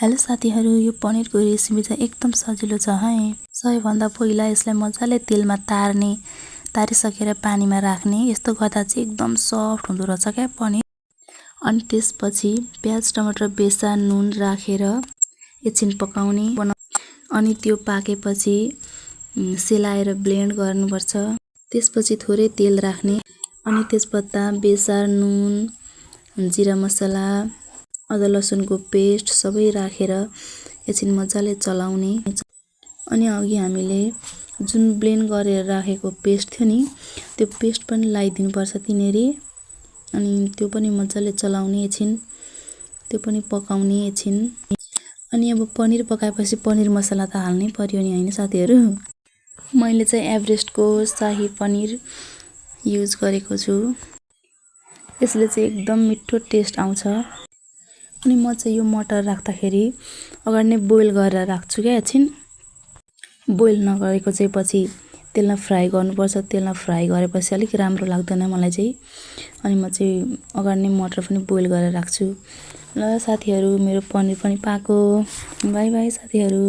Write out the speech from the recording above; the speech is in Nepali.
हेलो साथीहरू, यो पनिरको रेसिपी चाहिँ एकदम सजिलो छ है। सबैभन्दा पहिला यसलाई मजाले तेलमा तारिसकेर पानीमा राख्ने। यस्तो गर्दा चाहिँ एकदम सफ्ट हुँदो रहेछ क्या पनिर। अनि त्यसपछि प्याज टमाटर बेसा नुन राखेर एकछिन पकाउने। अनि त्यो पाकेपछि सेलाएर ब्लेन्ड गर्नुपर्छ। त्यसपछि थोरै तेल राख्ने। अनि तेजपत्ता बेसार नुन जिरा मसला अदुवा लसुनको पेस्ट सबै राखेर एकछिन मजाले चलाउने। अनि अघि हामीले जुन ब्लेन्ड गरेर राखेको पेस्ट थियो नि, त्यो पेस्ट पनि लगाइदिनुपर्छ तिनीहरु। अनि त्यो पनि मजाले चलाउने एकछिन, त्यो पनि पकाउने एकछिन। अनि अब पनिर पकाएपछि पनिर मसला त हाल्नै पर्यो नि हैन साथीहरु। मैले चाहिँ एभरेस्टको शाही पनिर युज गरेको छु। यसले चाहिँ एकदम मिठो टेस्ट आउँछ। अनि म चाहिँ यो मटर राख्दाखेरि अगाडि नै बोइल गरेर राख्छु क्या एकछिन। बोइल नगरेको चाहिँ पछि तेलमा फ्राई गर्नुपर्छ। तेलमा फ्राई गरेपछि अलिक राम्रो लाग्दैन मलाई चाहिँ। अनि म चाहिँ अगाडि नै मटर पनि बोइल गरेर राख्छु। ल साथीहरु, मेरो पनिर पनि पाको। बाइ बाइ साथीहरु।